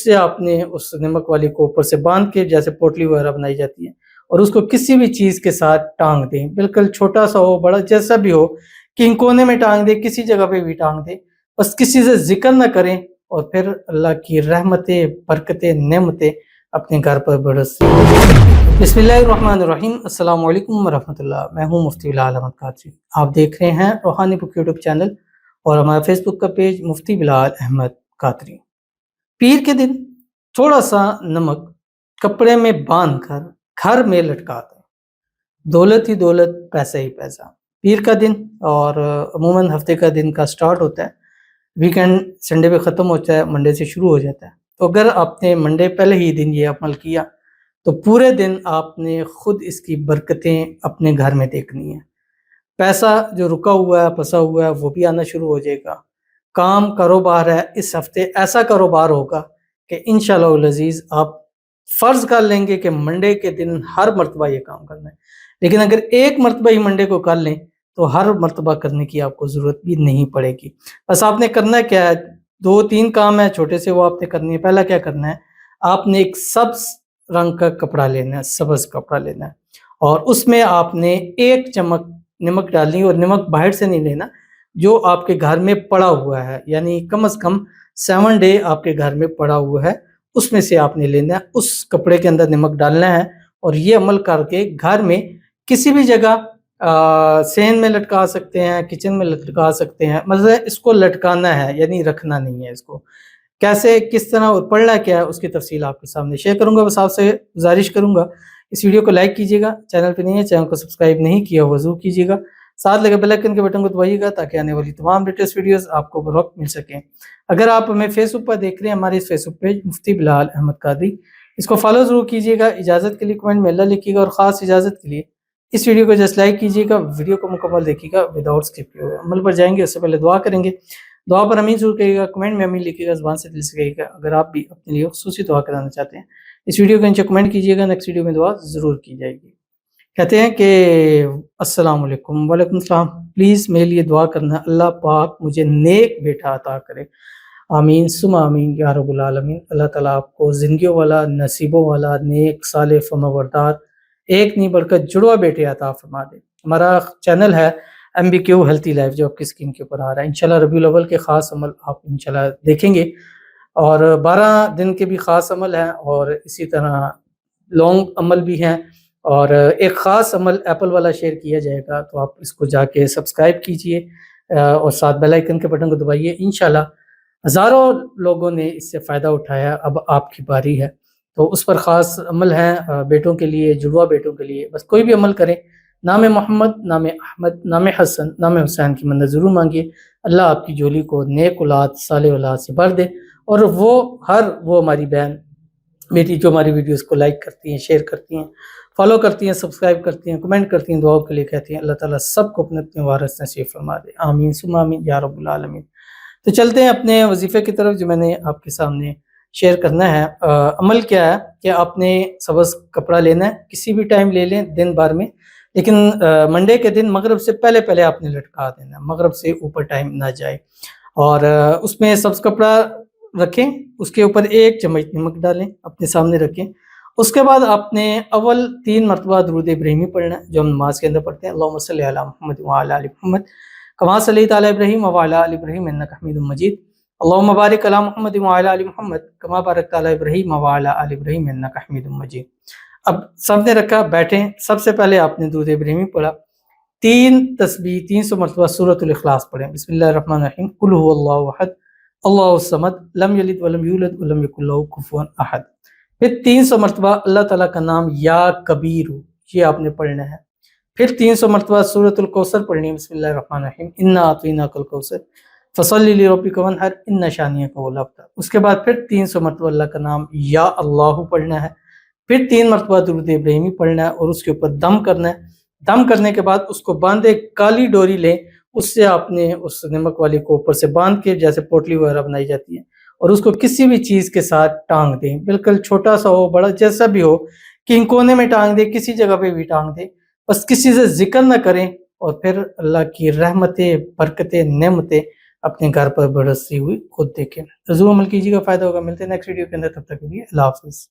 سے آپ نے اس نمک والی کو اوپر سے باندھ کے جیسے پوٹلی وغیرہ بنائی جاتی ہے اور اس کو کسی بھی چیز کے ساتھ ٹانگ دیں، بالکل چھوٹا سا ہو بڑا جیسا بھی ہو، کہیں کونے میں ٹانگ دیں، کسی جگہ پہ بھی ٹانگ دیں، بس کسی سے ذکر نہ کریں، اور پھر اللہ کی رحمتیں، برکتیں، نعمتیں اپنے گھر پر برس۔ بسم اللہ الرحمن الرحیم۔ السلام علیکم ورحمۃ اللہ۔ میں ہوں مفتی بلال احمد قادری۔ آپ دیکھ رہے ہیں روحانی بک یوٹیوب چینل اور ہمارا فیس بک کا پیج مفتی بلال احمد قادری۔ پیر کے دن تھوڑا سا نمک کپڑے میں باندھ کر گھر میں لٹکا دیں، دولت ہی دولت، پیسہ ہی پیسہ۔ پیر کا دن اور عموماً ہفتے کا دن کا سٹارٹ ہوتا ہے، ویکنڈ سنڈے پہ ختم ہوتا ہے، منڈے سے شروع ہو جاتا ہے۔ تو اگر آپ نے منڈے پہلے ہی دن یہ عمل کیا تو پورے دن آپ نے خود اس کی برکتیں اپنے گھر میں دیکھنی ہیں۔ پیسہ جو رکا ہوا ہے، پھنسا ہوا ہے، وہ بھی آنا شروع ہو جائے گا۔ کام کاروبار ہے، اس ہفتے ایسا کاروبار ہوگا کہ انشاءاللہ العزیز آپ فرض کر لیں گے کہ منڈے کے دن ہر مرتبہ یہ کام کرنا ہے، لیکن اگر ایک مرتبہ ہی منڈے کو کر لیں تو ہر مرتبہ کرنے کی آپ کو ضرورت بھی نہیں پڑے گی۔ بس آپ نے کرنا کیا ہے، 2-3 کام ہے چھوٹے سے، وہ آپ نے کرنی ہے۔ پہلا کیا کرنا ہے، آپ نے ایک سبز رنگ کا کپڑا لینا ہے، سبز کپڑا لینا ہے، اور اس میں آپ نے 1 چمچ نمک ڈالنی، اور نمک باہر سے نہیں لینا، جو آپ کے گھر میں پڑا ہوا ہے، یعنی کم از کم 7 ڈے آپ کے گھر میں پڑا ہوا ہے، اس میں سے آپ نے لینا ہے، اس کپڑے کے اندر نمک ڈالنا ہے، اور یہ عمل کر کے گھر میں کسی بھی جگہ سین میں لٹکا سکتے ہیں، کچن میں لٹکا سکتے ہیں، مطلب اس کو لٹکانا ہے، یعنی رکھنا نہیں ہے اس کو۔ کیسے، کس طرح اور پڑھنا کیا ہے، اس کی تفصیل آپ کے سامنے شیئر کروں گا۔ بس آپ سے گزارش کروں گا اس ویڈیو کو لائک کیجیے گا، چینل پہ نہیں ہے چینل کو سبسکرائب نہیں کیا ہوا ضرور کیجیے گا، ساتھ لگے بیل آئیکن کے بٹن کو دبائیے گا تاکہ آنے والی تمام لیٹسٹ ویڈیوز آپ کو بروقت مل سکیں۔ اگر آپ ہمیں فیس بک پر دیکھ رہے ہیں، ہمارے اس فیس بک پیج مفتی بلال احمد قادری، اس کو فالو ضرور کیجیے گا۔ اجازت کے لیے کمنٹ میں اللہ لکھیے گا، اور خاص اجازت کے لیے اس ویڈیو کو جسٹ لائک کیجیے گا، ویڈیو کو مکمل دیکھیے گا وداؤٹ اسکپ کیے ہوئے۔ عمل پر جائیں گے اس سے پہلے دعا کریں گے، دعا پر امین ضرور کہیے گا، کمنٹ میں امین لکھیے گا، زبان سے دل سے کہیے گا۔ اگر آپ بھی اپنے لیے خصوصی دعا کرانا چاہتے ہیں، اس ویڈیو کے نیچے کمنٹ کیجیے گا، نیکسٹ ویڈیو میں دعا ضرور کی جائے گی۔ کہتے ہیں کہ السلام علیکم، وعلیکم السلام، پلیز میرے لیے دعا کرنا، اللہ پاک مجھے نیک بیٹا عطا کرے، آمین ثم آمین یا رب العالمین۔ اللہ تعالیٰ آپ کو زندگیوں والا، نصیبوں والا، نیک، صالح، فرمانبردار، ایک نہیں بڑھ کر جڑوا بیٹے عطا فرما دے۔ ہمارا چینل ہے MBQ ہیلتھی لائف، جو آپ کی اسکرین کے اوپر آ رہا ہے۔ انشاءاللہ ربیع الاول کے خاص عمل آپ انشاءاللہ دیکھیں گے، اور 12 دن کے بھی خاص عمل ہیں، اور اسی طرح لانگ عمل بھی ہیں، اور ایک خاص عمل ایپل والا شیئر کیا جائے گا، تو آپ اس کو جا کے سبسکرائب کیجئے، اور ساتھ بیل آئیکن کے بٹن کو دبائیے۔ انشاءاللہ ہزاروں لوگوں نے اس سے فائدہ اٹھایا، اب آپ کی باری ہے، تو اس پر خاص عمل ہیں بیٹوں کے لیے، جڑوا بیٹوں کے لیے۔ بس کوئی بھی عمل کریں، نام محمد، نام احمد، نام حسن، نام حسین کی مدد ضرور مانگیے، اللہ آپ کی جولی کو نیک اولاد، صالح اولاد سے بھر دے، اور وہ ہماری بہن بیٹی جو ہماری ویڈیوز کو لائک کرتی ہیں، شیئر کرتی ہیں، فالو کرتی ہیں، سبسکرائب کرتی ہیں، کمنٹ کرتی ہیں، دعاؤں کے لیے کہتی ہیں، اللہ تعالیٰ سب کو اپنے اپنے وارث نصیب فرما دے، آمین ثم آمین یا رب العالمین۔ تو چلتے ہیں اپنے وظیفے کی طرف، جو میں نے آپ کے سامنے شیئر کرنا ہے۔ عمل کیا ہے کہ آپ نے سبز کپڑا لینا ہے، کسی بھی ٹائم لے لیں دن بھر میں، لیکن منڈے کے دن مغرب سے پہلے پہلے آپ نے لٹکا دینا ہے، مغرب سے اوپر ٹائم نہ جائے، اور اس میں سبز کپڑا رکھیں، اس کے اوپر 1 چمچ نمک ڈالیں، اپنے سامنے رکھیں۔ اس کے بعد آپ نے اول 3 مرتبہ درود ابراہیمی پڑھنا ہے، جو ہم نماز کے اندر پڑھتے ہیں، اللہم صلی علی محمد وعلی آل محمد کما صلیت علی ابراہیم وعلی آل ابراہیم انک حمید مجید، اللہم بارک علی محمد وعلی آل محمد کما بارکت علی ابراہیم وعلی آل ابراہیم انک حمید مجید۔ اب سب نے رکھا، بیٹھیں۔ سب سے پہلے آپ نے درود ابراہیمی پڑھا، 3 تسبیح 300 مرتبہ سورۃ الاخلاص پڑھیں، بسم اللہ الرحمن الرحیم، قل هو اللہ احد اللہ الصمد لم یلد ولم یولد ولم یکن لہ کفوا احد۔ پھر 300 مرتبہ اللہ تعالیٰ کا نام یا کبیر، یہ آپ نے پڑھنا ہے۔ پھر 300 مرتبہ سورۃ الکوثر پڑھنی ہے، بسم اللہ الرحمن الرحیم، انا اعطیناک الکوثر فصلی لربک وانحر ان شانئک هو الابتر۔ اس کے بعد پھر 300 مرتبہ اللہ کا نام یا اللہ پڑھنا ہے، پھر 3 مرتبہ درود ابراہیمی پڑھنا ہے، اور اس کے اوپر دم کرنا ہے۔ دم کرنے کے بعد اس کو باندھے، کالی ڈوری لیں، اس سے آپ نے اس نمک والی کو اوپر سے باندھ کے جیسے پوٹلی وغیرہ بنائی جاتی ہے، اور اس کو کسی بھی چیز کے ساتھ ٹانگ دیں، بالکل چھوٹا سا ہو بڑا جیسا بھی ہو، کہیں کونے میں ٹانگ دیں، کسی جگہ پہ بھی ٹانگ دیں، بس کسی سے ذکر نہ کریں، اور پھر اللہ کی رحمتیں، برکتیں، نعمتیں اپنے گھر پر برستی ہوئی خود دیکھیں. ضرور عمل کیجیے گا، فائدہ ہوگا. ملتے ہیں نیکسٹ ویڈیو کے اندر، تب تک کے لیے اللہ حافظ.